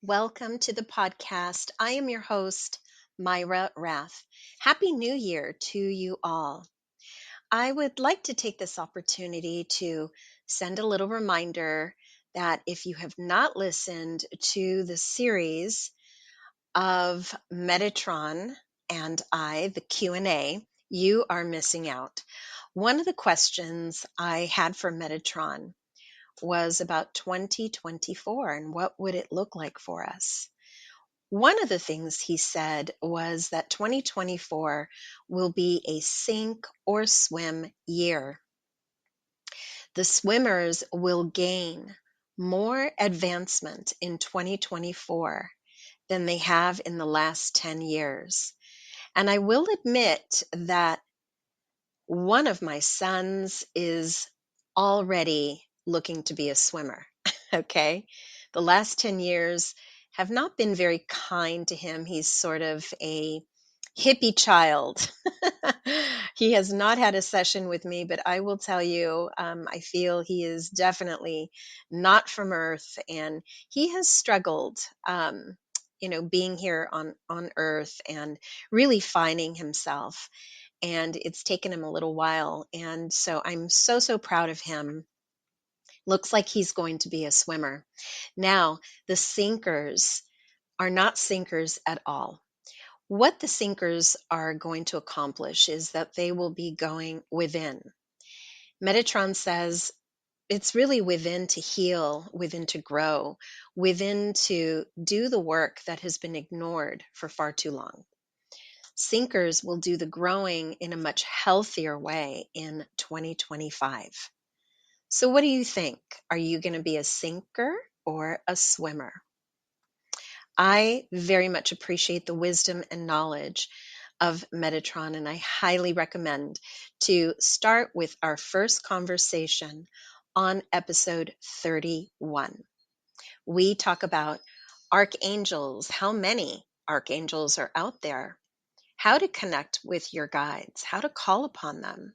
Welcome to the podcast. I am your host, Mayra Rath. Happy New Year to you all. I would like to take this opportunity to send a little reminder that if you have not listened to the series of Metatron and the Q&A, you are missing out. One of the questions I had for Metatron was about 2024 and what would it look like for us. One of the things he said was that 2024 will be a sink or swim year. The swimmers will gain more advancement in 2024 than they have in the last 10 years. And I will admit that one of my sons is already looking to be a swimmer. Okay. The last 10 years have not been very kind to him. He's sort of a hippie child. He has not had a session with me, but I will tell you, I feel he is definitely not from Earth, and he has struggled, being here on Earth and really finding himself. And it's taken him a little while. And so I'm so proud of him. Looks like he's going to be a swimmer. Now, the sinkers are not sinkers at all. What the sinkers are going to accomplish is that they will be going within. Metatron says it's really within to heal, within to grow, within to do the work that has been ignored for far too long. Sinkers will do the growing in a much healthier way in 2025. So what do you think? Are you going to be a sinker or a swimmer? I very much appreciate the wisdom and knowledge of Metatron, and I highly recommend to start with our first conversation on episode 31. We talk about archangels, how many archangels are out there, how to connect with your guides, how to call upon them.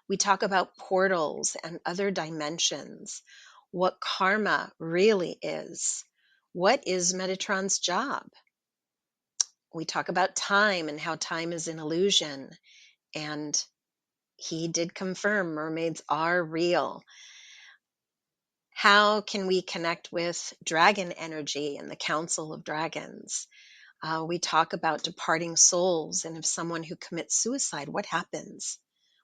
We talk about portals and other dimensions, what karma really is. What is Metatron's job? We talk about time and how time is an illusion. And he did confirm mermaids are real. How can we connect with dragon energy and the Council of Dragons? We talk about departing souls, and if someone who commits suicide, what happens?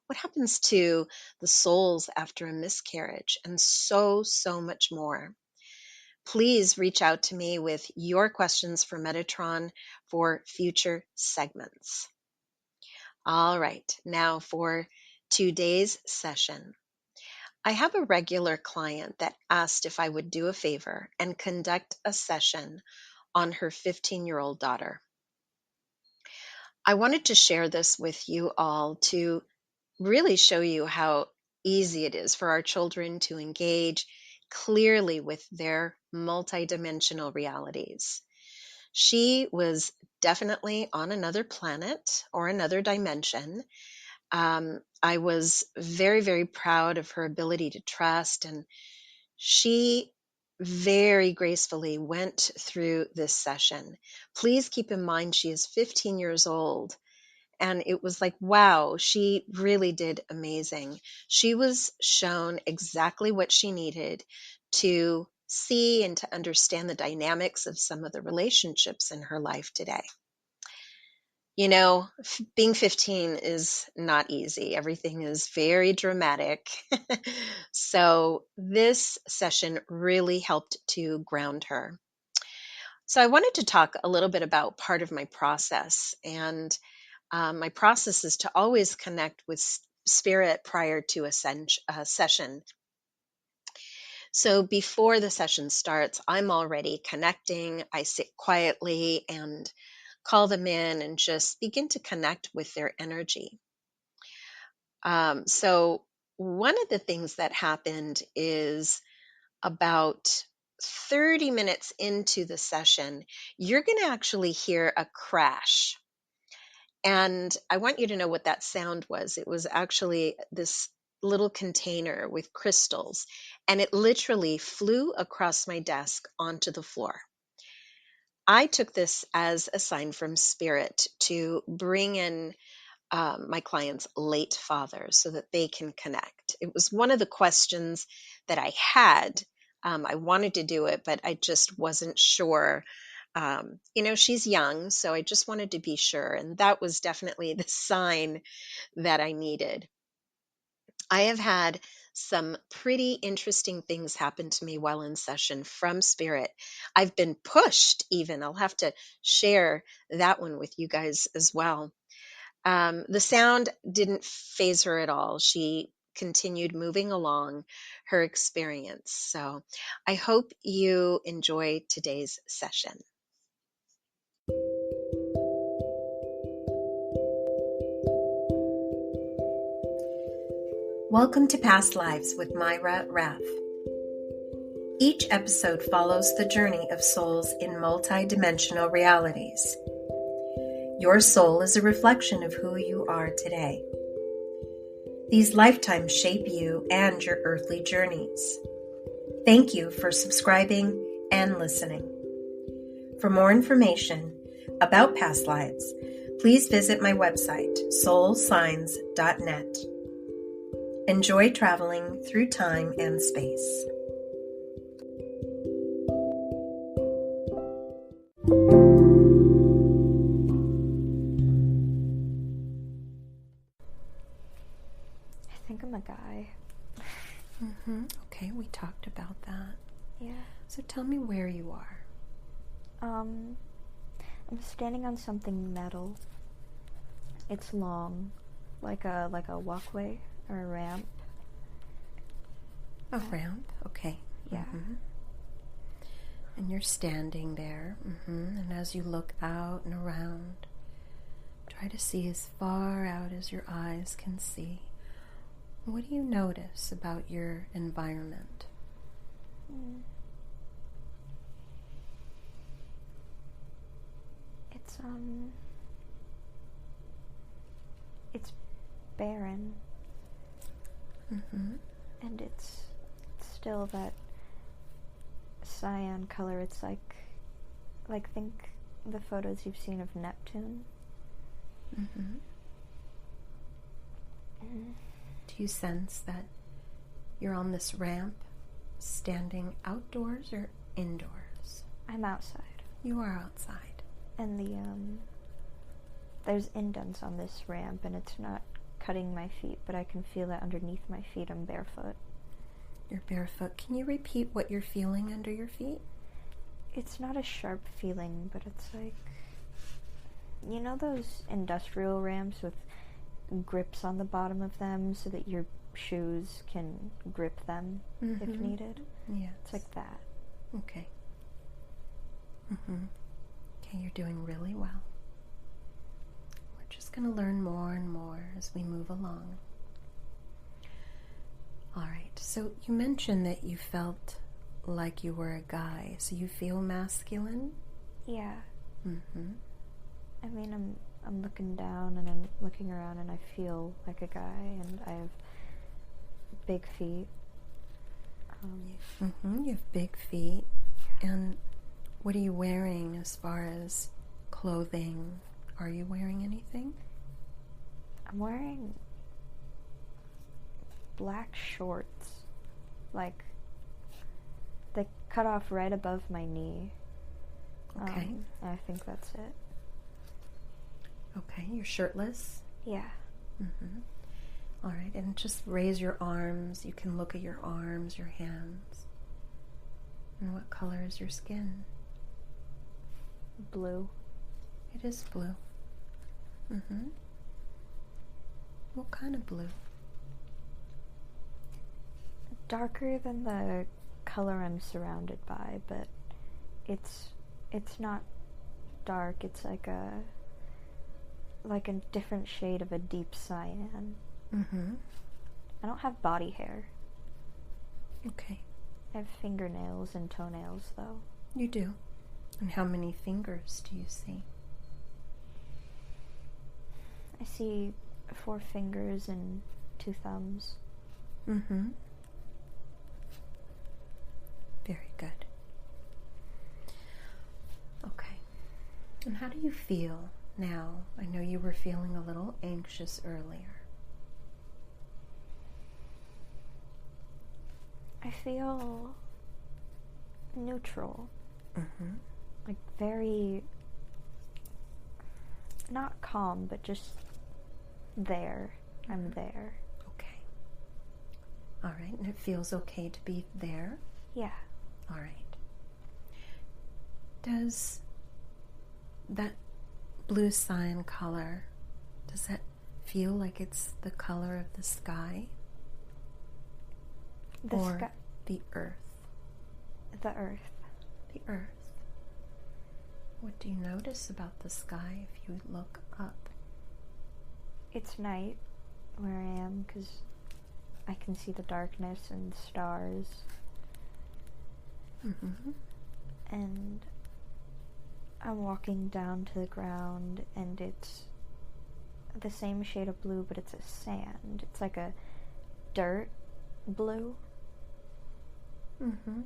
What happens to the souls after a miscarriage? And so much more. Please reach out to me with your questions for Metatron for future segments. All right, now for today's session. I have a regular client that asked if I would do a favor and conduct a session on her 15-year-old daughter. I wanted to share this with you all to really show you how easy it is for our children to engage clearly with their multidimensional realities. She was definitely on another planet or another dimension. I was very proud of her ability to trust, and she very gracefully went through this session. Please keep in mind she is 15 years old. And it was like, wow, she really did amazing. She was shown exactly what she needed to see and to understand the dynamics of some of the relationships in her life today. You know, being 15 is not easy. Everything is very dramatic. So this session really helped to ground her. So I wanted to talk a little bit about part of my process. And my process is to always connect with spirit prior to a session. So before the session starts, I'm already connecting. I sit quietly and call them in and just begin to connect with their energy. So one of the things that happened is about 30 minutes into the session, you're going to actually hear a crash. And I want you to know what that sound was. It was actually this little container with crystals, and it literally flew across my desk onto the floor. I took this as a sign from spirit to bring in my clients' late fathers so that they can connect. It was one of the questions that I had. I wanted to do it, but I just wasn't sure. She's young, so I just wanted to be sure. And that was definitely the sign that I needed. I have had some pretty interesting things happen to me while in session from spirit. I've been pushed, even. I'll have to share that one with you guys as well. The sound didn't phase her at all. She continued moving along her experience. So I hope you enjoy today's session. Welcome to Past Lives with Mayra Rath. Each episode follows the journey of souls in multidimensional realities. Your soul is a reflection of who you are today. These lifetimes shape you and your earthly journeys. Thank you for subscribing and listening. For more information about past lives, please visit my website, soulsigns.net. Enjoy traveling through time and space. I think I'm a guy. Okay, we talked about that. Yeah. So tell me where you are. I'm standing on something metal. It's long, like a walkway or a ramp. A ramp, okay. Yeah. And you're standing there. And as you look out and around, try to see as far out as your eyes can see. What do you notice about your environment? It's barren. And it's still that cyan color. It's like think the photos you've seen of Neptune. Do you sense that you're on this ramp, standing outdoors or indoors? I'm outside. You are outside. And there's indents on this ramp, and it's not cutting my feet, but I can feel that underneath my feet I'm barefoot. You're barefoot. Can you repeat what you're feeling under your feet? It's not a sharp feeling, but it's like, you know those industrial ramps with grips on the bottom of them so that your shoes can grip them if needed? Yeah. It's like that. Okay. Okay, you're doing really well. We're just going to learn more and more as we move along. All right, so you mentioned that you felt like you were a guy, so you feel masculine? Yeah. I mean, I'm looking down and I'm looking around and I feel like a guy, and I have big feet. You have big feet. And what are you wearing as far as clothing? Are you wearing anything? I'm wearing black shorts, like they cut off right above my knee. Okay. And I think that's it. Okay, you're shirtless? Yeah. All right, and just raise your arms. You can look at your arms, your hands. And what color is your skin? Blue. It is blue. What kind of blue? Darker than the color I'm surrounded by, but it's not dark. It's like a different shade of a deep cyan. I don't have body hair. Okay. I have fingernails and toenails, though. You do. And how many fingers do you see? I see 4 fingers and 2 thumbs. Very good. Okay. And how do you feel now? I know you were feeling a little anxious earlier. I feel neutral. Mm-hmm. Like very, not calm, but just there. I'm there. Okay. All right, and it feels okay to be there? Yeah. All right. Does that blue cyan color, does that feel like it's the color of the sky? The or sky. the earth? The earth. The earth. What do you notice about the sky if you look up? It's night where I am because I can see the darkness and stars. Mm-hmm. And I'm walking down to the ground and it's the same shade of blue, but it's a sand. It's like a dirt blue. Mm-hmm.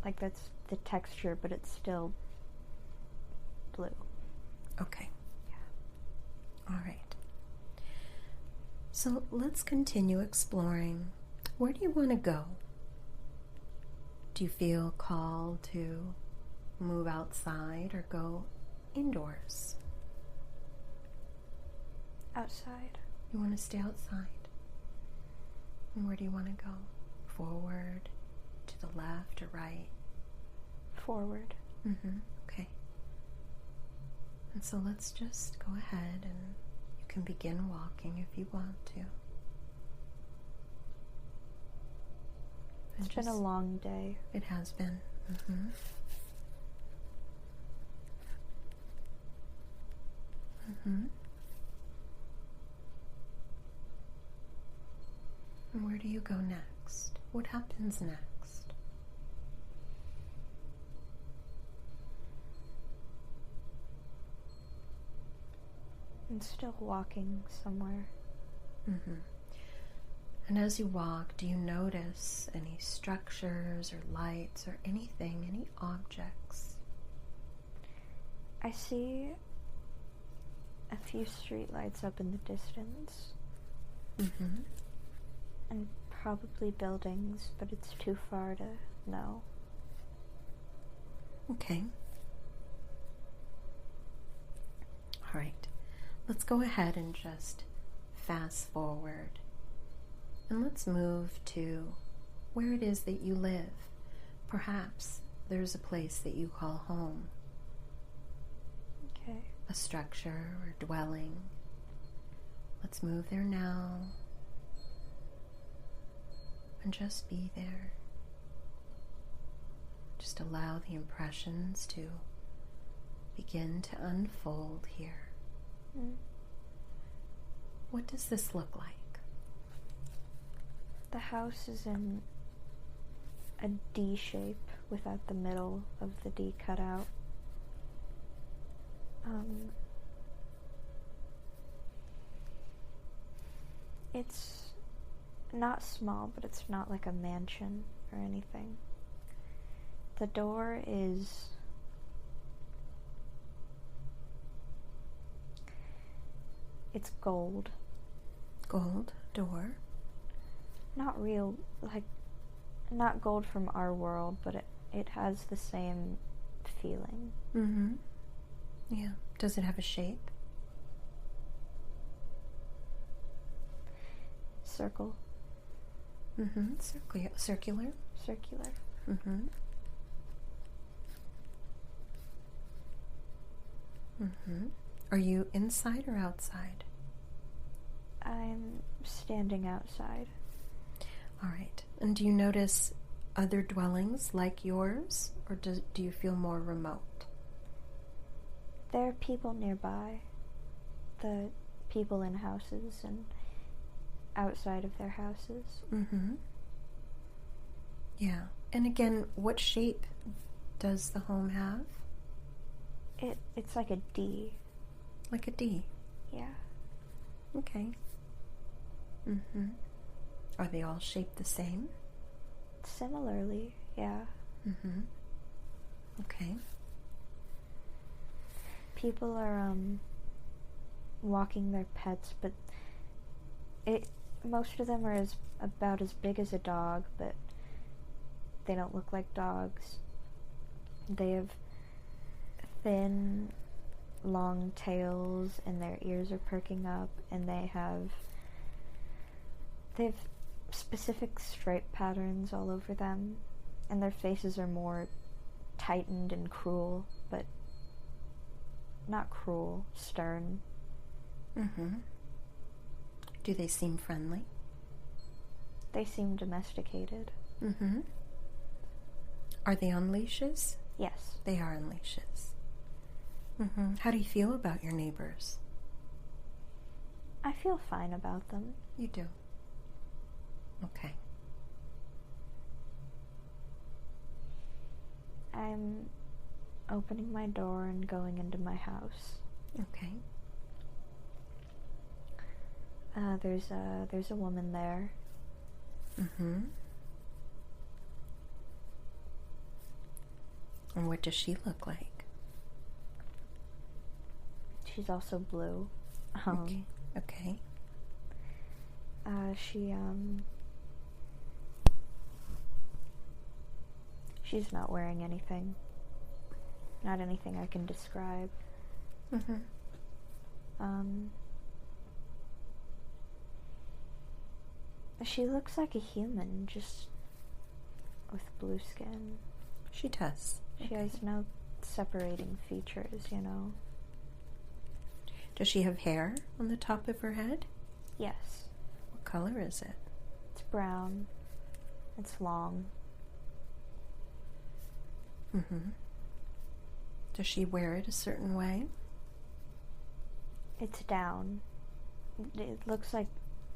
Like that's the texture, but it's still blue. Okay. Yeah. All right. So let's continue exploring. Where do you want to go? Do you feel called to move outside or go indoors? Outside. You want to stay outside? And where do you want to go? Forward, to the left or right? Forward. Mm-hmm. Okay. And so let's just go ahead and you can begin walking if you want to. It's been a long day. It has been. Mm-hmm. Mm-hmm. And where do you go next? What happens next? I'm still walking somewhere. Mm-hmm. And as you walk, do you notice any structures or lights or anything, any objects? I see a few streetlights up in the distance. Mm-hmm. And probably buildings, but it's too far to know. Okay. All right. Let's go ahead and just fast forward. And let's move to where it is that you live. Perhaps there's a place that you call home. Okay. A structure or dwelling. Let's move there now. And just be there. Just allow the impressions to begin to unfold here. Mm. What does this look like? The house is in a D shape without the middle of the D cut out. It's not small, but it's not like a mansion or anything. The door is it's gold. Gold door. Not real, like, not gold from our world, but it has the same feeling. Mm-hmm. Yeah. Does it have a shape? Circle. Mm-hmm. Circular? Circular. Mm-hmm. Mm-hmm. Are you inside or outside? I'm standing outside. All right. And do you notice other dwellings like yours, or do you feel more remote? There are people nearby. The people in houses and outside of their houses. Mm-hmm. Yeah. And again, what shape does the home have? It's like a D. Like a D. Yeah. Okay. Mm-hmm. Are they all shaped the same? Similarly, yeah. Mm-hmm. Okay. people are walking their pets, but most of them are about as big as a dog, but they don't look like dogs. They have thin, long tails, and their ears are perking up, and they have specific stripe patterns all over them, and their faces are more tightened and cruel, but not cruel, stern. Mm-hmm. Do they seem friendly? They seem domesticated. Mm-hmm. Are they on leashes? Yes. They are on leashes. Mm-hmm. How do you feel about your neighbors? I feel fine about them. You do? Okay. I'm opening my door and going into my house. Okay. There's a woman there. Mm-hmm. And what does she look like? She's also blue. Okay. Okay. She's not wearing anything. Not anything I can describe. Mm-hmm. She looks like a human, just with blue skin. She does. She has no separating features, you know. Does she have hair on the top of her head? Yes. What color is it? It's brown. It's long. Mm-hmm. Does she wear it a certain way? It's down. It looks like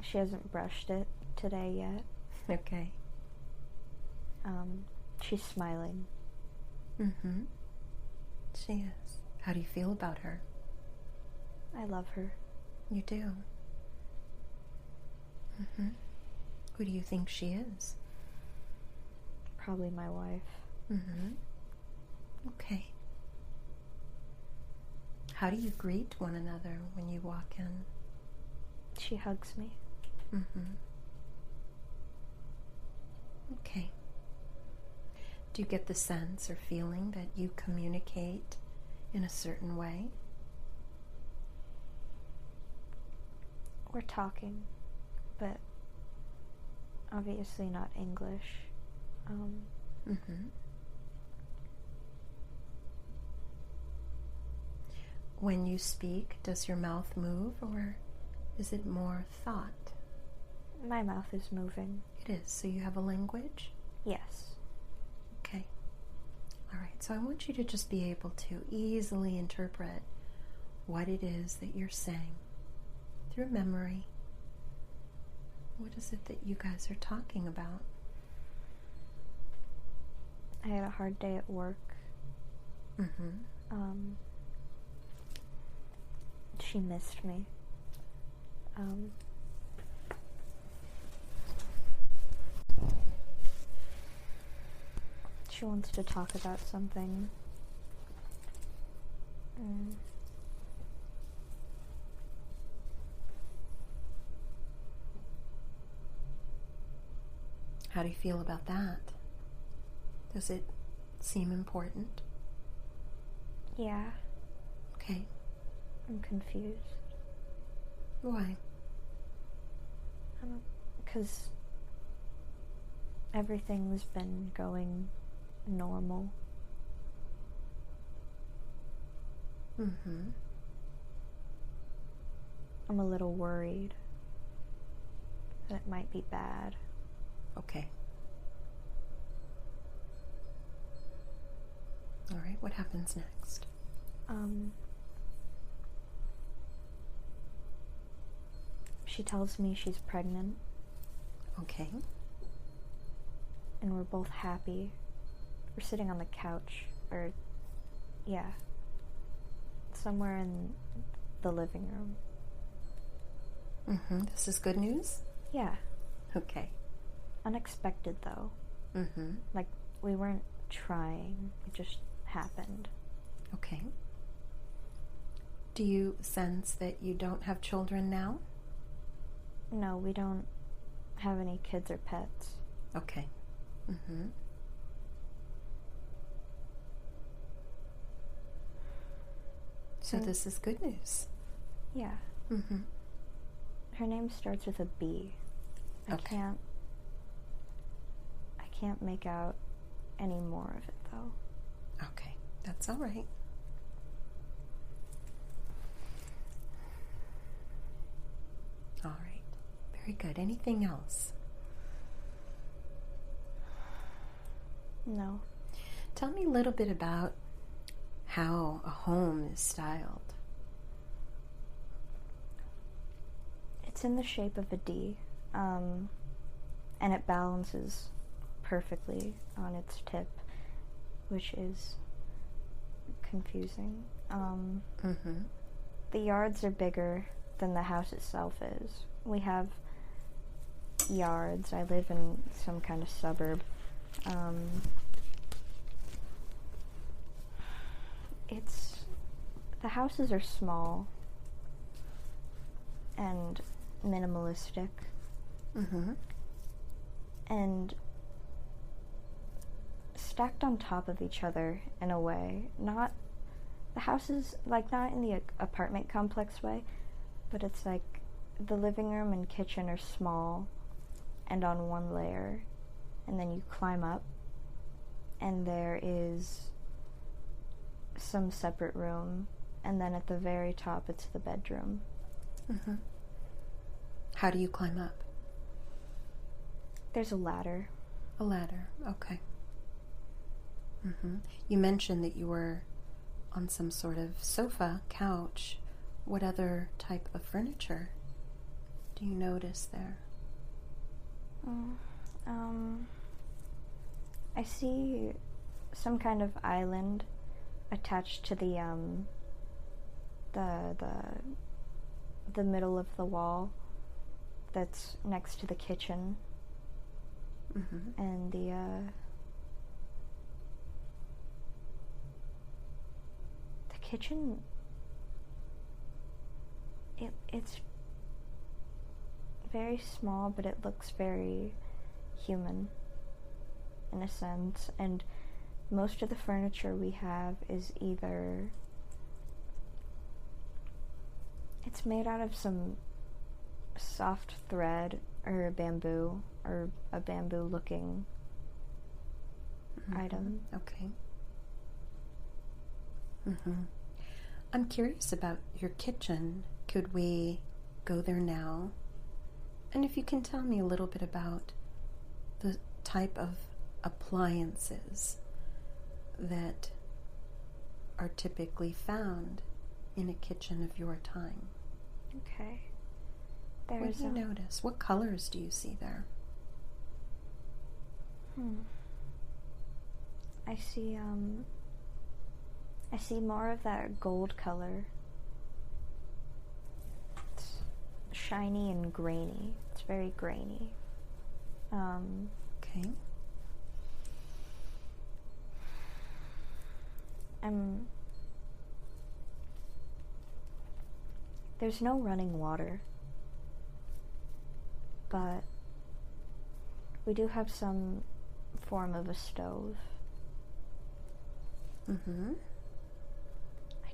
she hasn't brushed it today yet. Okay. She's smiling. Mm-hmm. She is. How do you feel about her? I love her. You do? Mm-hmm. Who do you think she is? Probably my wife. Mm-hmm. Okay. How do you greet one another when you walk in? She hugs me. Mm-hmm. Okay. Do you get the sense or feeling that you communicate in a certain way? We're talking, but obviously not English. Mm-hmm. When you speak, does your mouth move, or is it more thought? My mouth is moving. It is. So you have a language? Yes. Okay. All right. So I want you to just be able to easily interpret what it is that you're saying through memory. What is it that you guys are talking about? I had a hard day at work. Mm-hmm. She missed me. She wants to talk about something. How do you feel about that? Does it seem important? Yeah. Okay. I'm confused. Why? Because everything's been going normal. Mm-hmm. I'm a little worried that it might be bad. Okay. All right, what happens next? She tells me she's pregnant. Okay. And we're both happy. We're sitting on the couch, somewhere in the living room. Mm-hmm. This is good news? Yeah. Okay. Unexpected, though. Mm-hmm. Like, we weren't trying. It just happened. Okay. Do you sense that you don't have children now? No, we don't have any kids or pets. Okay. Mm-hmm. So this is good news. Yeah. Mm-hmm. Her name starts with a B. I can't make out any more of it, though. Okay, that's all right. All right, very good. Anything else? No. Tell me a little bit about how a home is styled. It's in the shape of a D, and it balances perfectly on its tip, which is confusing. The yards are bigger than the house itself is. We have yards. I live in some kind of suburb. The houses are small and minimalistic. And stacked on top of each other in a way. Not the houses, like, not in the apartment complex way, but it's like the living room and kitchen are small and on one layer, and then you climb up and there is some separate room, and then at the very top it's the bedroom. How do you climb up? There's a ladder. A ladder, okay. You mentioned that you were on some sort of sofa, couch. What other type of furniture do you notice there? I see some kind of island attached to the middle of the wall that's next to the kitchen. And the kitchen, it's very small, but it looks very human in a sense, and most of the furniture we have is either it's made out of some soft thread or bamboo, or a bamboo looking item. Okay. I'm curious about your kitchen. Could we go there now? And if you can tell me a little bit about the type of appliances that are typically found in a kitchen of your time. Okay. What do you notice? What colors do you see there? I see more of that gold color. It's shiny and grainy. It's very grainy. Okay. There's no running water, but we do have some form of a stove. I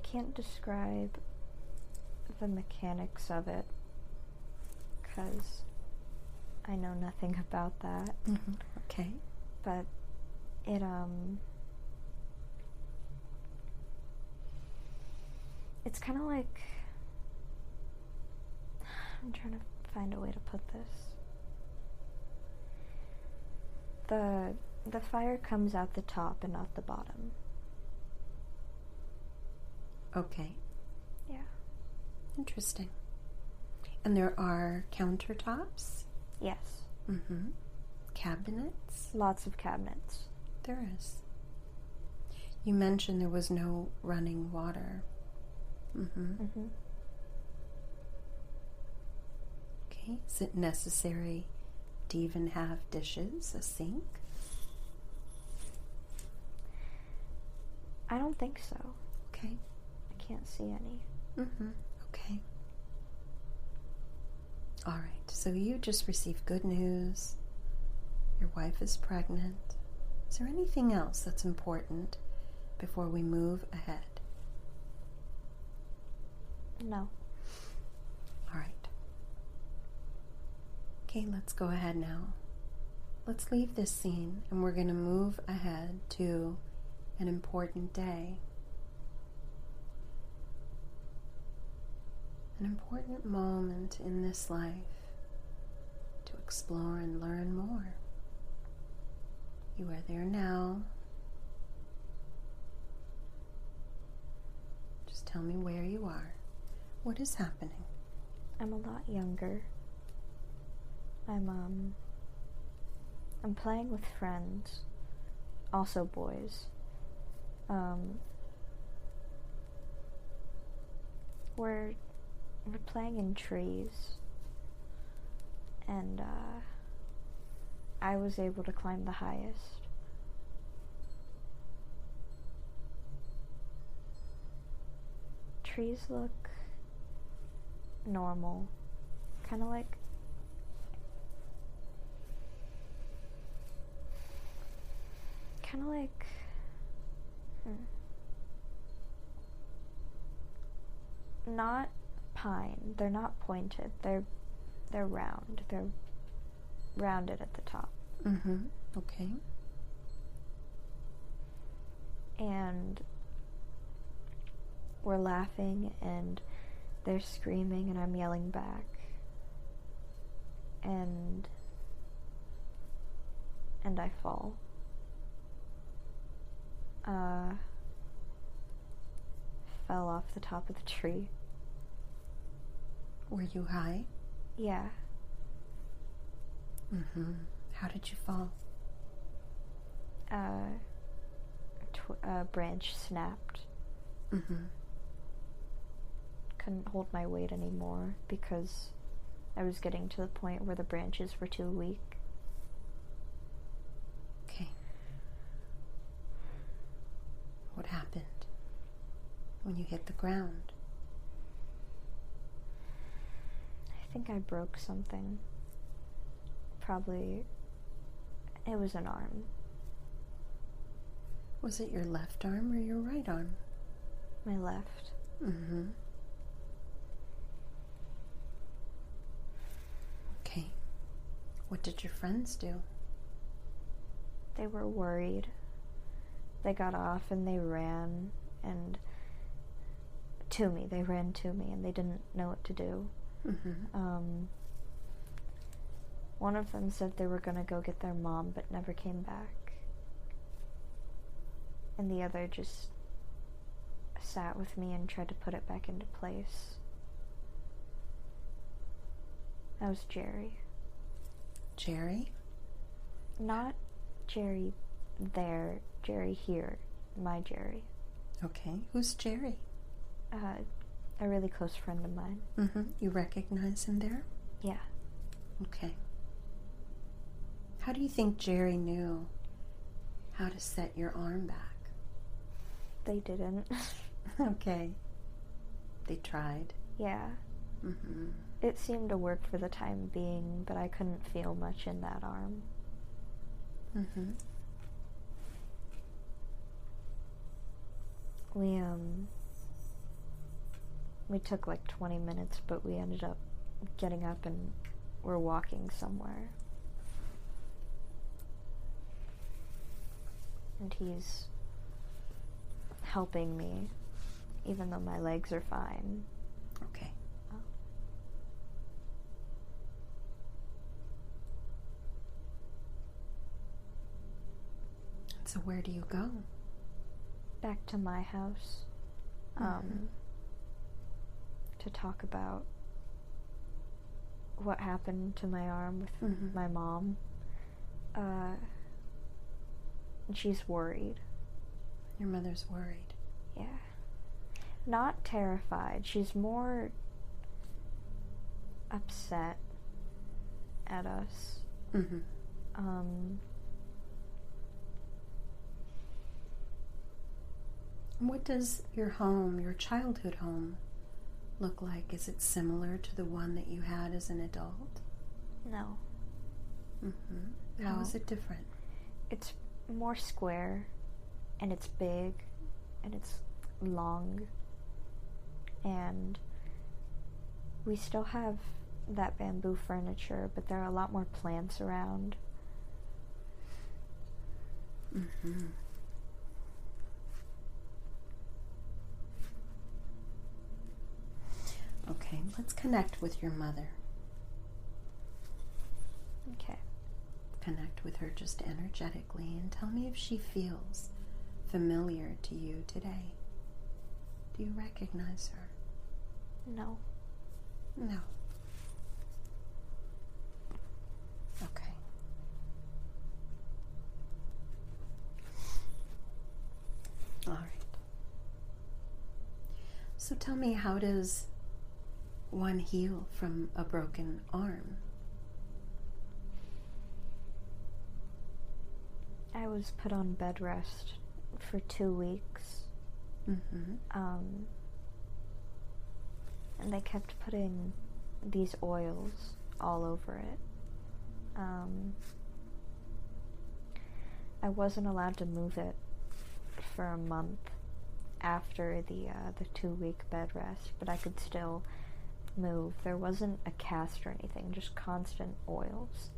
can't describe the mechanics of it because I know nothing about that. Okay. But it's kind of like, I'm trying to find a way to put this. The fire comes out the top and not the bottom. Okay. Yeah. Interesting. And there are countertops? Yes. Cabinets? Lots of cabinets. There is. You mentioned there was no running water. Okay. Is it necessary to even have dishes, a sink? I don't think so. Okay. I can't see any. Okay. All right. So you just received good news. Your wife is pregnant. Is there anything else that's important before we move ahead? No. All right. Okay, let's go ahead now. Let's leave this scene and we're going to move ahead to an important day. An important moment in this life to explore and learn more. You are there now. Just tell me where you are. What is happening? I'm a lot younger. I'm playing with friends, also boys. We're playing in trees, and I was able to climb the highest. Trees look normal, kind of like not pine. They're not pointed. They're round. They're rounded at the top. Okay. And we're laughing and they're screaming and I'm yelling back. And I fall. Fell off the top of the tree. Were you high? Yeah. How did you fall? A branch snapped. Couldn't hold my weight anymore because I was getting to the point where the branches were too weak. Okay. What happened when you hit the ground? I think I broke something. Probably, it was an arm. Was it your left arm or your right arm? My left. Okay. What did your friends do? They were worried. They got off and they ran and they ran to me and they didn't know what to do. One of them said they were gonna go get their mom but never came back. And the other just sat with me and tried to put it back into place. That was Jerry. Jerry? Not Jerry there, Jerry here. My Jerry. Okay. Who's Jerry? A really close friend of mine. You recognize him there? Yeah. Okay. How do you think Jerry knew how to set your arm back? They didn't. Okay. They tried? Yeah. It seemed to work for the time being, but I couldn't feel much in that arm. We took like 20 minutes, but we ended up getting up and we're walking somewhere. And he's helping me, even though my legs are fine. Okay. So where do you go? Back to my house. To talk about what happened to my arm with my mom. And she's worried. Your mother's worried? Yeah. Not terrified. She's more upset at us. What does your home, your childhood home, look like? Is it similar to the one that you had as an adult? No. Mm-hmm. How No. is it different? It's more square, and it's big, and it's long, and we still have that bamboo furniture, but there are a lot more plants around. Mm-hmm. Okay, let's connect with your mother. Okay. Connect with her just energetically and tell me if she feels familiar to you today. Do you recognize her? No. No. Okay. All right. So tell me, how does one heal from a broken arm? I was put on bed rest for 2 weeks. Mm-hmm. And they kept putting these oils all over it. I wasn't allowed to move it for a month after the 2-week bed rest, but I could still move. There wasn't a cast or anything, just constant oils.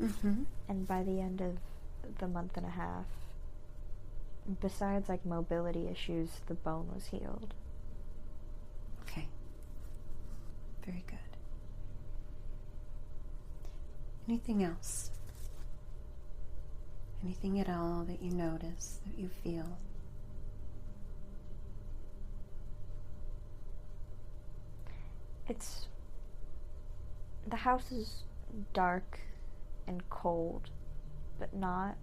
Mm-hmm. And by the end of the month and a half, besides like mobility issues, the bone was healed. Okay. Very good. Anything else? Anything at all that you notice, that you feel? The house is dark and cold, but not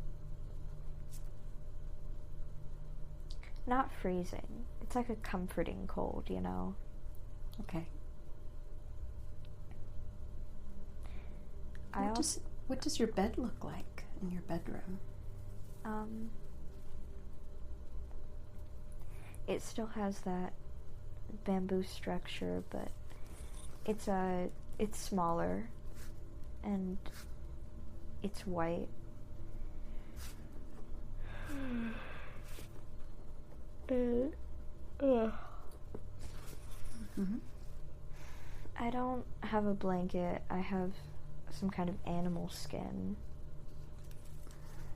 freezing. It's like a comforting cold, you know? Okay. What does your bed look like in your bedroom? It still has that bamboo structure, but it's smaller and it's white. Mm-hmm. I don't have a blanket. I have some kind of animal skin.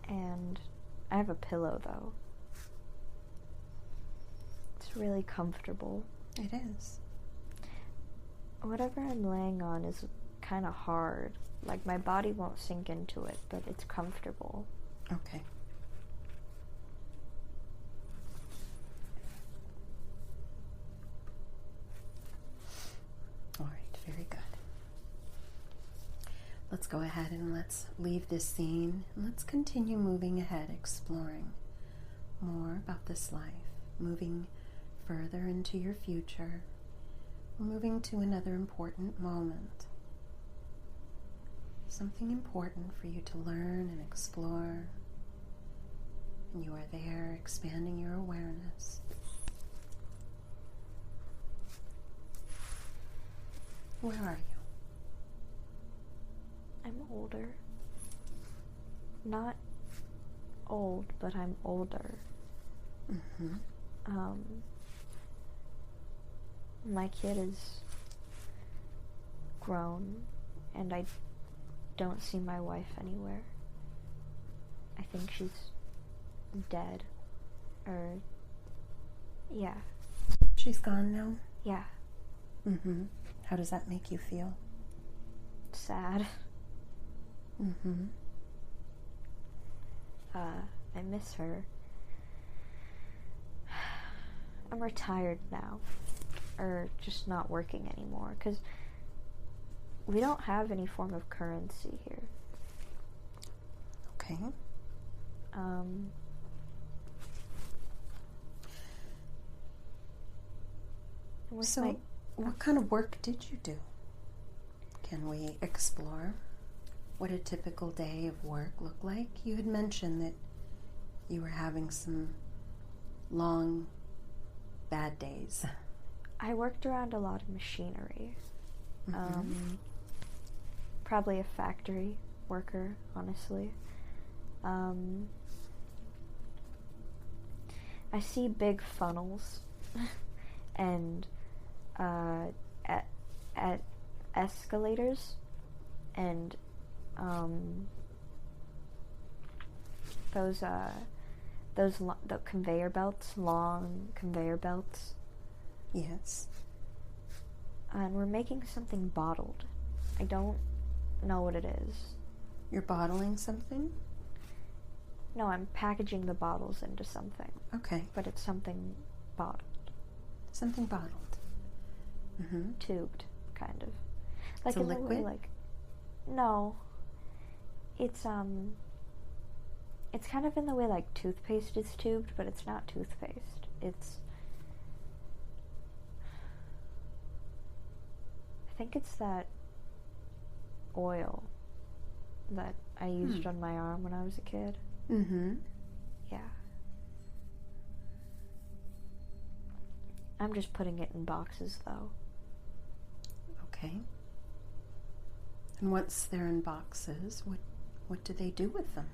And I have a pillow, though. It's really comfortable. It is. Whatever I'm laying on is kind of hard. Like, my body won't sink into it, but it's comfortable. Okay. All right, very good. Let's go ahead and let's leave this scene and let's continue moving ahead, exploring more about this life, moving further into your future. We're moving to another important moment. Something important for you to learn and explore. And you are there expanding your awareness. Where are you? I'm older. Not old, but I'm older. Mm-hmm. My kid is grown, and I don't see my wife anywhere. I think she's dead. Yeah. She's gone now? Yeah. Mm-hmm. How does that make you feel? Sad. Mm-hmm. I miss her. I'm retired now. Or just not working anymore, because we don't have any form of currency here. Okay. So, what kind of work did you do? Can we explore what a typical day of work looked like? You had mentioned that you were having some long, bad days. I worked around a lot of machinery. Mm-hmm. Probably a factory worker, honestly. I see big funnels and at escalators and the conveyor belts, long conveyor belts. Yes. And we're making something bottled. I don't know what it is. You're bottling something? No, I'm packaging the bottles into something. Okay. But it's something bottled. Something bottled. Mm-hmm. Tubed, kind of. Like it's a liquid? No. It's kind of in the way like toothpaste is tubed, but it's not toothpaste. I think it's that oil that I used on my arm when I was a kid. Mm-hmm. Yeah. I'm just putting it in boxes, though. Okay. And once they're in boxes, what do they do with them?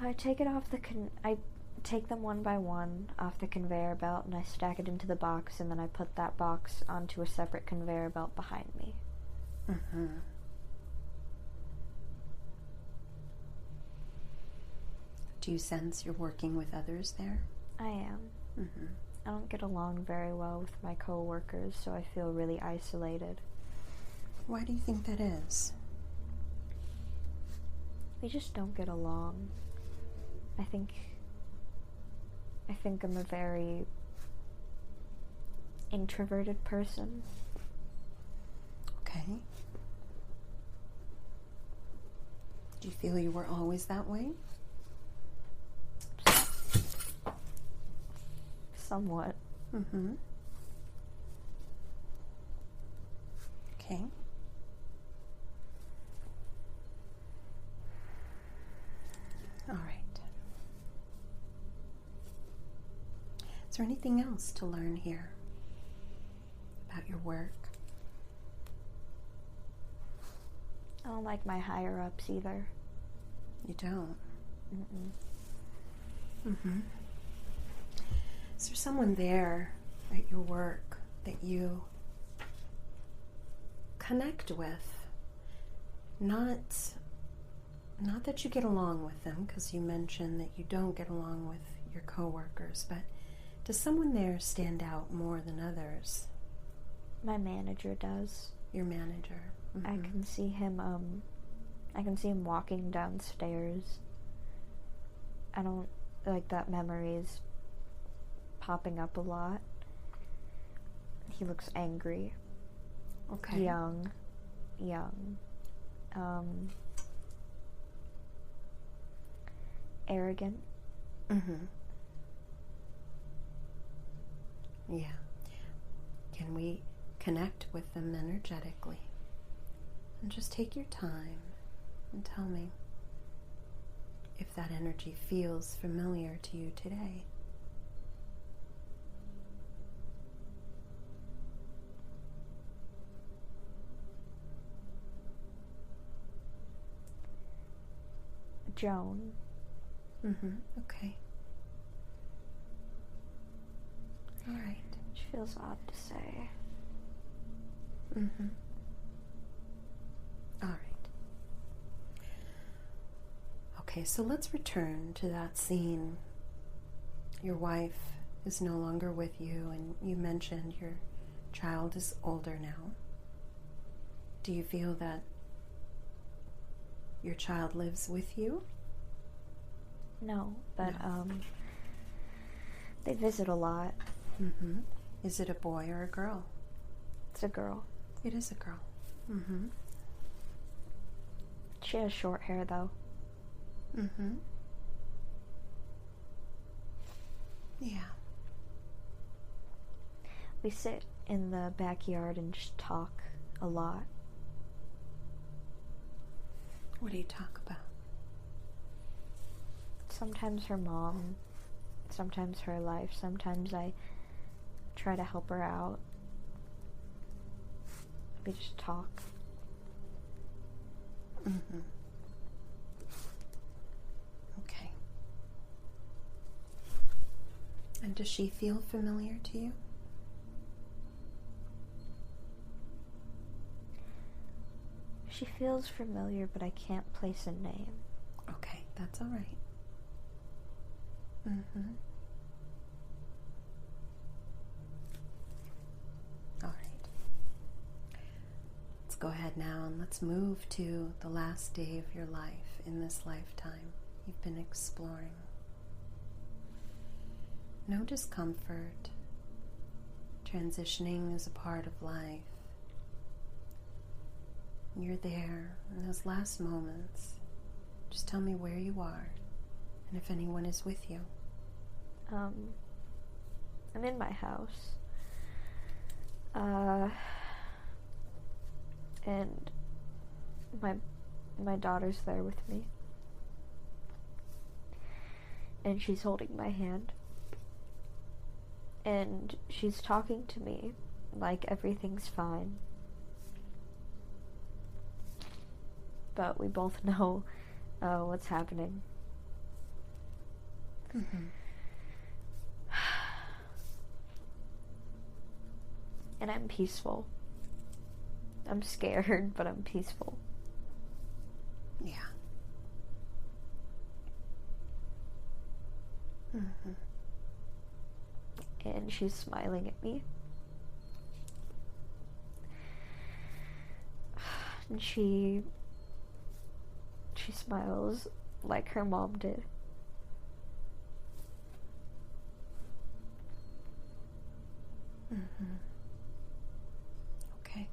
I take it off I take them one by one off the conveyor belt, and I stack it into the box, and then I put that box onto a separate conveyor belt behind me. Mm-hmm. Do you sense you're working with others there? I am. Mm-hmm. I don't get along very well with my co-workers, so I feel really isolated. Why do you think that is? We just don't get along. I think I'm a very introverted person. Okay. Do you feel you were always that way? Somewhat. Mm-hmm. Okay. All right. Is there anything else to learn here about your work? I don't like my higher-ups either. You don't? Mm-mm. Mm-hmm. Is there someone there at your work that you connect with? Not that you get along with them, because you mentioned that you don't get along with your coworkers, but does someone there stand out more than others? My manager does. Your manager. Mm-hmm. I can see him walking downstairs. I don't like that memory is popping up a lot. He looks angry. Okay. Young. Arrogant. Mm-hmm. Yeah. Can we connect with them energetically? And just take your time and tell me if that energy feels familiar to you today. Joan. Mm-hmm. Okay. All right. Which feels odd to say. Mm-hmm. All right. Okay, so let's return to that scene. Your wife is no longer with you, and you mentioned your child is older now. Do you feel that your child lives with you? No, but No. They visit a lot. Mm-hmm. Is it a boy or a girl? It's a girl. It is a girl. Mm-hmm. She has short hair, though. Mm-hmm. Yeah. We sit in the backyard and just talk a lot. What do you talk about? Sometimes her mom, sometimes her life, sometimes I try to help her out. Maybe just talk. Mm-hmm. Okay. And does she feel familiar to you? She feels familiar, but I can't place a name. Okay, that's all right. Mm-hmm. All right. Let's go ahead now and let's move to the last day of your life in this lifetime you've been exploring. No discomfort. Transitioning is a part of life. You're there in those last moments. Just tell me where you are and if anyone is with you. I'm in my house. And my daughter's there with me. And she's holding my hand. And she's talking to me like everything's fine. But we both know what's happening. Mm-hmm. And I'm peaceful. I'm scared, but I'm peaceful. Yeah. Mm-hmm. And she's smiling at me. And she smiles like her mom did. Mm-hmm. Okay.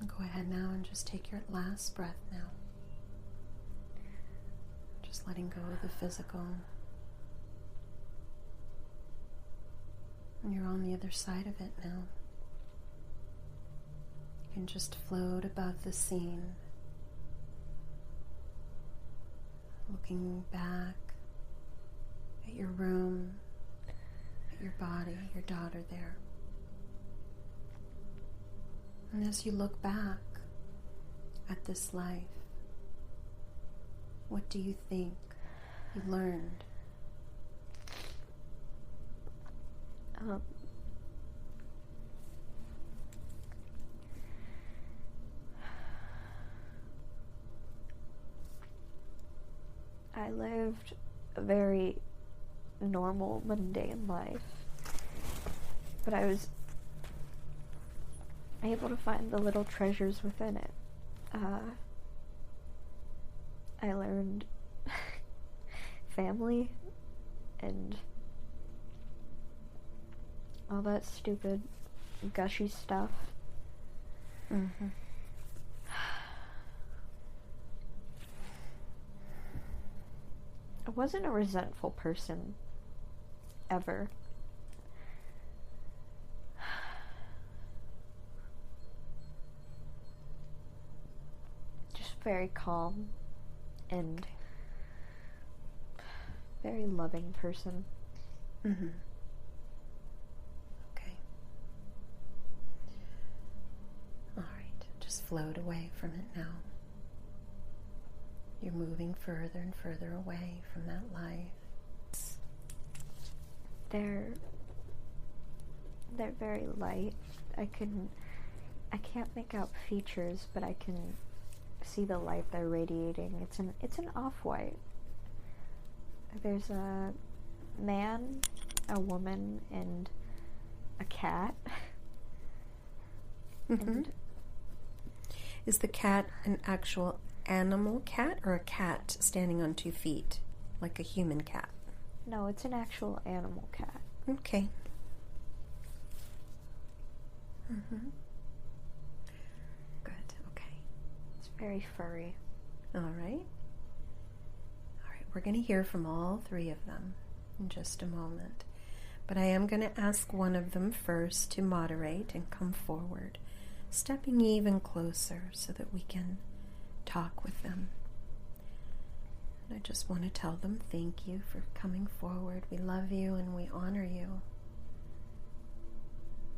Go ahead now and just take your last breath now. Just letting go of the physical. And you're on the other side of it now. You can just float above the scene, looking back at your room, at your body, your daughter there. And as you look back at this life, what do you think you learned? I lived a very normal, mundane life, but I was able to find the little treasures within it. I learned family and all that stupid, gushy stuff. Mm-hmm. I wasn't a resentful person, ever. Just very calm and very loving person. Mm-hmm. Okay. All right. Just float away from it now. You're moving further and further away from that life. They're very light. I can't make out features, but I can see the light they're radiating. It's an off-white. There's a man, a woman, and a cat. Mm-hmm. And is the cat an actual animal cat or a cat standing on 2 feet, like a human cat? no, it's an actual animal cat. Okay. Mm-hmm. Good. Okay. It's very furry. All right. All right. We're going to hear from all 3 of them in just a moment. But I am going to ask one of them first to moderate and come forward, stepping even closer so that we can talk with them. And I just want to tell them thank you for coming forward. We love you and we honor you.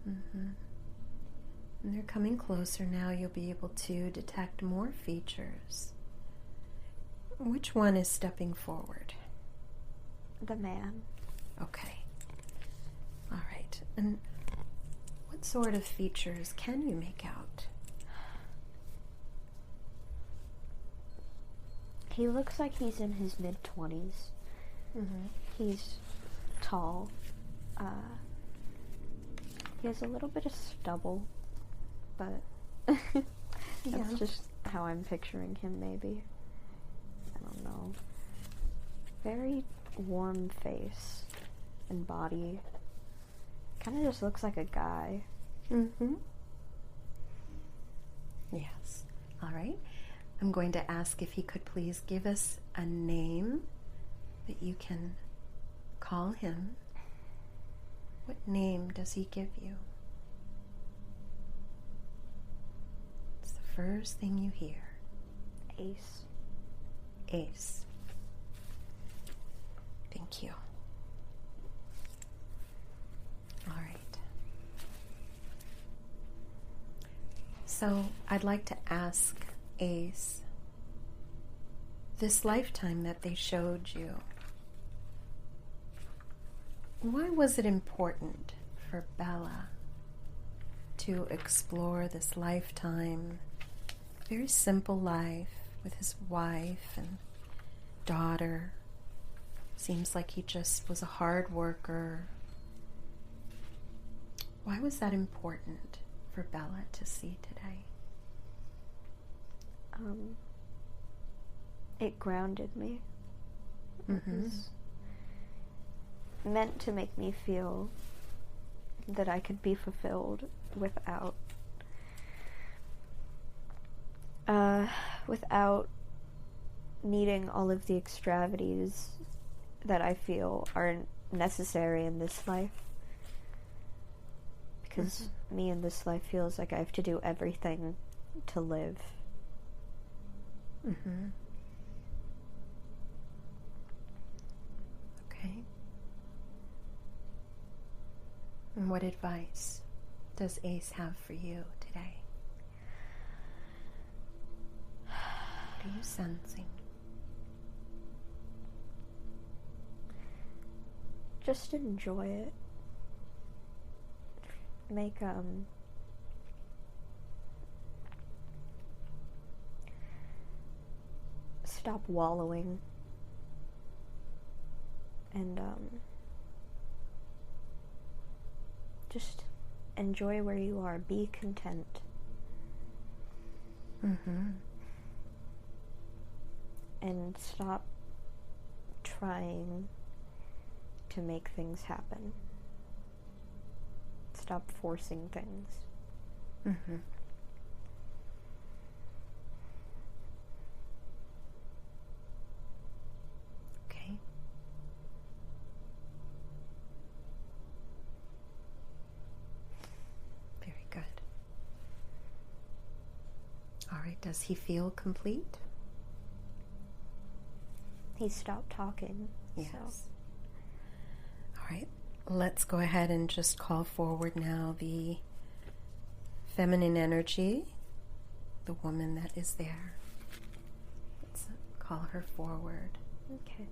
And they're coming closer now. You'll be able to detect more features. Which one is stepping forward? The man. Okay. All right. And what sort of features can you make out? He looks like he's in his mid-20s. He's tall. He has a little bit of stubble, but that's just how I'm picturing him, maybe. I don't know. Very warm face and body. Kind of just looks like a guy. Yes. All right. I'm going to ask if he could please give us a name that you can call him. What name does he give you? It's the first thing you hear. Ace. Ace. Thank you. All right. So I'd like to ask Ace, this lifetime that they showed you, why was it important for Bella to explore this lifetime, very simple life with his wife and daughter? Seems like he just was a hard worker. Why was that important for Bella to see today? It grounded me. It was meant to make me feel that I could be fulfilled without needing all of the extravagances that I feel are necessary in this life. Because me in this life feels like I have to do everything to live. Okay. And what advice does Ace have for you today? What are you sensing? Just enjoy it. Stop wallowing and just enjoy where you are. Be content. And stop trying to make things happen. Stop forcing things. Okay. Very good. All right, does he feel complete? He stopped talking. Yes. So. All right, let's go ahead and just call forward now the feminine energy, the woman that is there. Let's call her forward. Okay.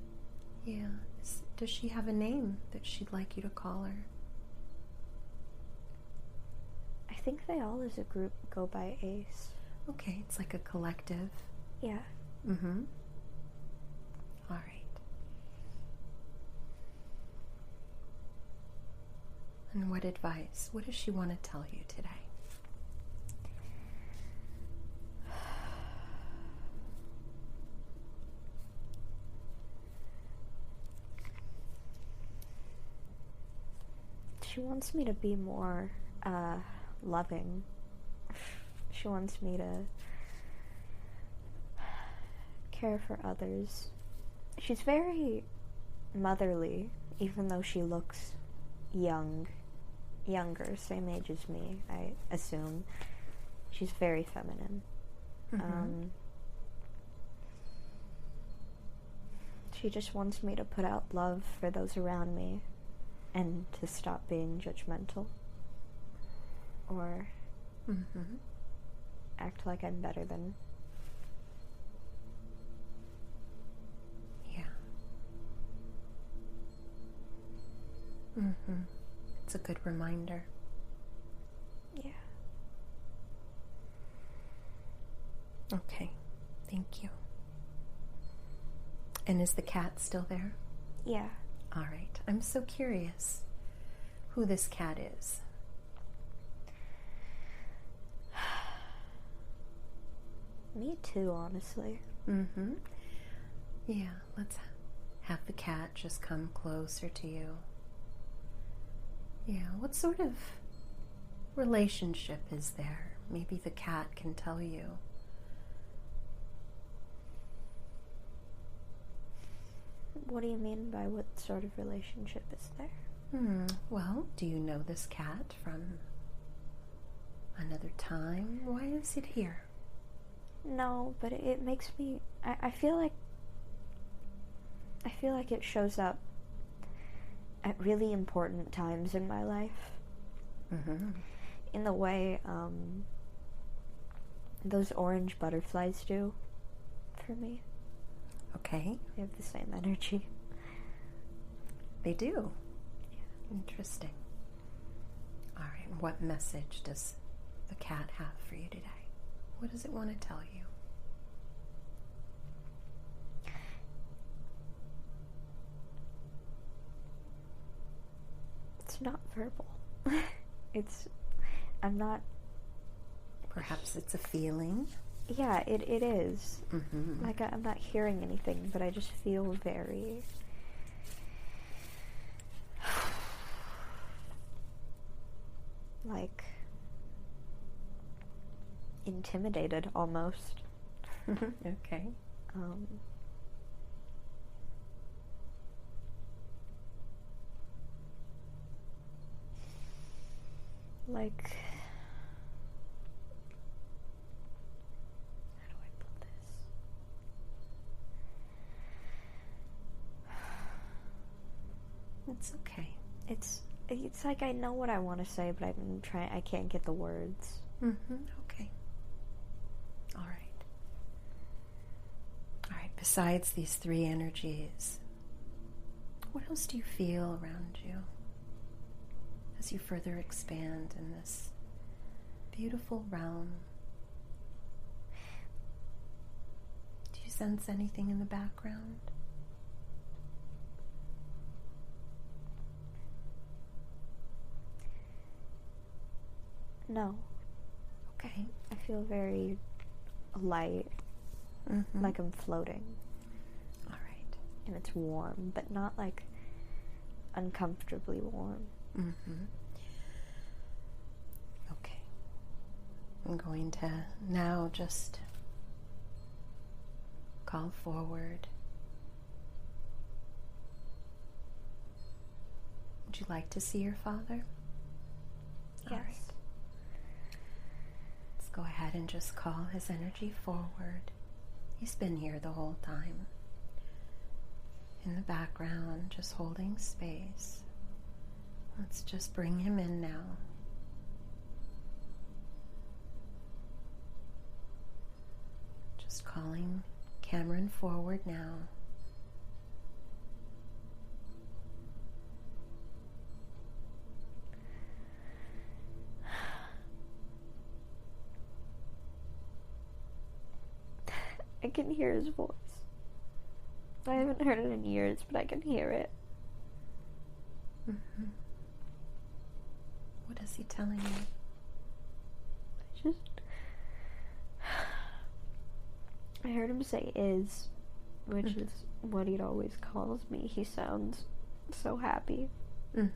Yeah. Does she have a name that she'd like you to call her? I think they all as a group go by Ace. Okay, it's like a collective. Yeah. All right. And what advice? What does she want to tell you today? She wants me to be more loving. She wants me to care for others. She's very motherly, even though she looks younger, same age as me, I assume. She's very feminine. She just wants me to put out love for those around me and to stop being judgmental or act like I'm better than. Yeah. It's a good reminder. Yeah. Okay. Thank you. And is the cat still there? Yeah. All right. I'm so curious who this cat is. Me too, honestly. Yeah, let's have the cat just come closer to you. Yeah, what sort of relationship is there? Maybe the cat can tell you. What do you mean by what sort of relationship is there? Well, do you know this cat from another time? Why is it here? No, but it makes me. I feel like it shows up at really important times in my life. In the way those orange butterflies do for me. Okay. They have the same energy. They do? Yeah. Interesting. All right, what message does the cat have for you today? What does it want to tell you? It's not verbal. I'm not. Perhaps it's a feeling. Yeah, it is. Like, I'm not hearing anything, but I just feel very. like. intimidated almost. Okay. Like, how do I put this? It's okay. It's like I know what I want to say, but I can't get the words. Okay. All right. All right, besides these three energies, what else do you feel around you as you further expand in this beautiful realm? Do you sense anything in the background? No. Okay. I feel very light, like I'm floating. All right. And it's warm, but not like uncomfortably warm. Okay. I'm going to now just call forward. Would you like to see your father? Yes. All right. Let's go ahead and just call his energy forward. He's been here the whole time. In the background, just holding space. Let's just bring him in now. Just calling Cameron forward now. I can hear his voice. I haven't heard it in years, but I can hear it. What is he telling you? I heard him say is, which is what he always calls me. He sounds so happy. Yeah.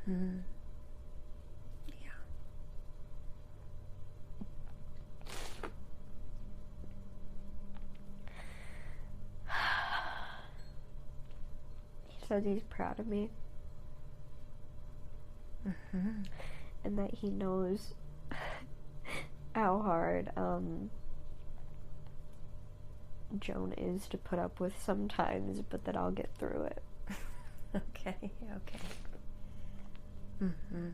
He says he's proud of me. And that he knows how hard Joan is to put up with sometimes, but that I'll get through it. Okay, okay. Mm-hmm.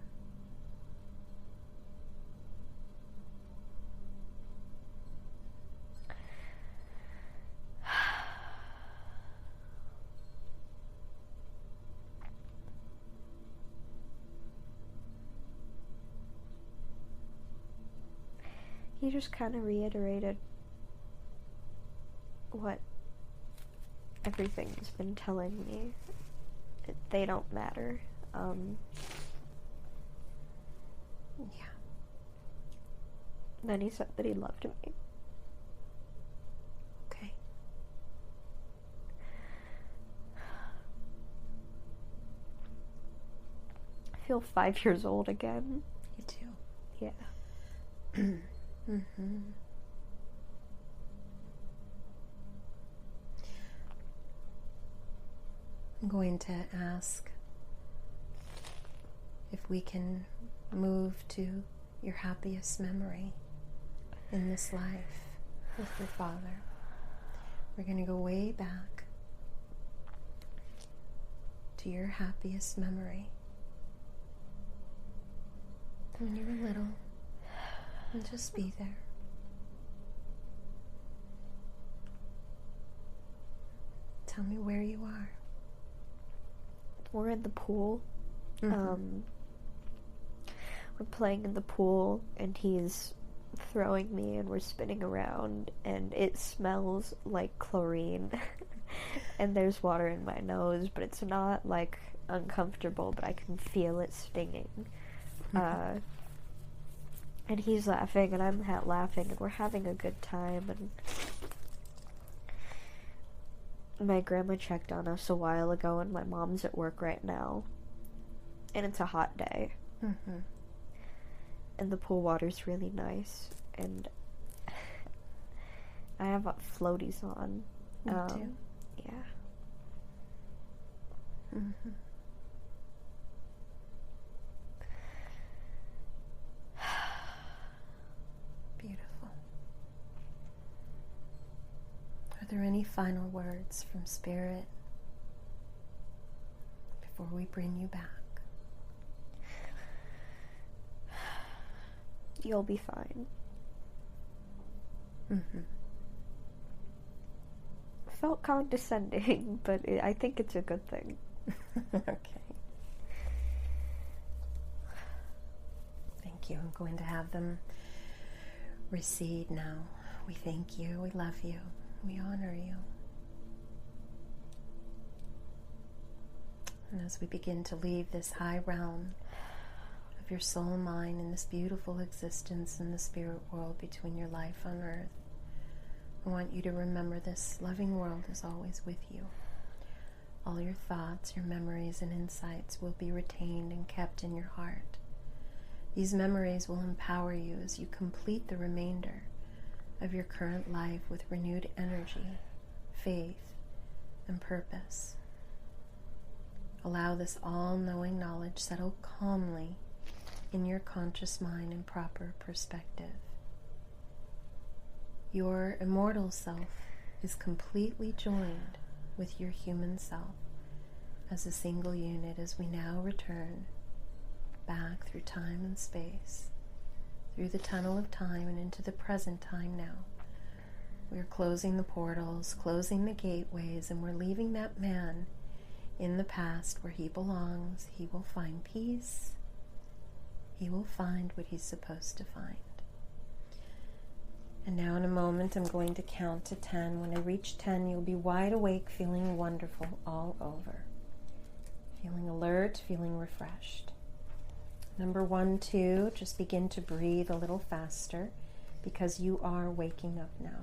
He just kind of reiterated what everything's been telling me. They don't matter. Yeah. Then he said that he loved me. Okay. I feel 5 years old again. You too. Yeah. Mm-hmm. I'm going to ask if we can move to your happiest memory in this life with your father. We're going to go way back to your happiest memory when you were little, and just be there. Tell me where you are. We're in the pool. Mm-hmm. We're playing in the pool, and he's throwing me, and we're spinning around, and it smells like chlorine. And there's water in my nose, but it's not like uncomfortable, but I can feel it stinging. And he's laughing, and I'm laughing, and we're having a good time. And my grandma checked on us a while ago, and my mom's at work right now, and it's a hot day. Mm-hmm. And the pool water's really nice, and I have floaties on. Me too. Yeah. Mm-hmm. Beautiful. Are there any final words from Spirit before we bring you back? You'll be fine. Mm-hmm. Felt condescending, but I think it's a good thing. Okay. Thank you. I'm going to have them recede now. We thank you. We love you. We honor you. And as we begin to leave this high realm of your soul and mind in this beautiful existence in the spirit world between your life on earth, I want you to remember this loving world is always with you. All your thoughts, your memories, and insights will be retained and kept in your heart. These memories will empower you as you complete the remainder of your current life with renewed energy, faith, and purpose. Allow this all-knowing knowledge settle calmly in your conscious mind in proper perspective. Your immortal self is completely joined with your human self as a single unit as we now return back through time and space, through the tunnel of time and into the present time now. We are closing the portals, closing the gateways, and we're leaving that man in the past where he belongs. He will find peace. He will find what he's supposed to find. And now in a moment I'm going to count to 10. When I reach 10, you'll be wide awake, feeling wonderful all over. Feeling alert, feeling refreshed. Number 1, 2, just begin to breathe a little faster because you are waking up now.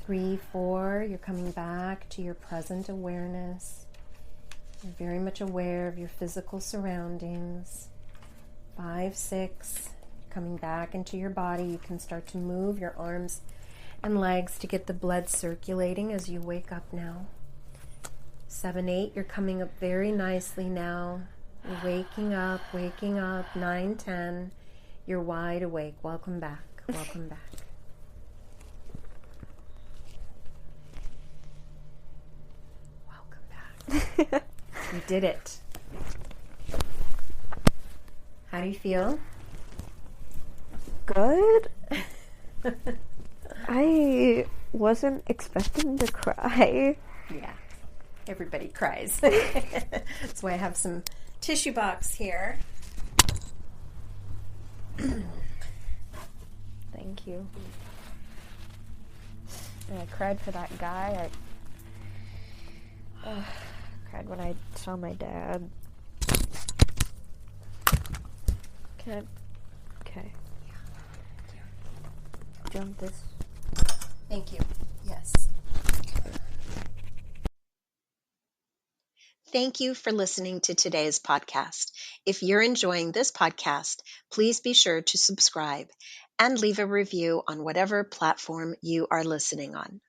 3, 4, you're coming back to your present awareness. You're very much aware of your physical surroundings. 5, 6, coming back into your body. You can start to move your arms and legs to get the blood circulating as you wake up now. 7, 8, you're coming up very nicely now. You're waking up, waking up. 9, 10, you're wide awake. Welcome back, welcome back. You did it. How do you feel? Good. I wasn't expecting to cry. Yeah, everybody cries. That's why I have some tissue box here. Thank you. And I cried for that guy. I cried when I saw my dad. Okay. Jump this. Thank you. Yes. Thank you for listening to today's podcast. If you're enjoying this podcast, please be sure to subscribe and leave a review on whatever platform you are listening on.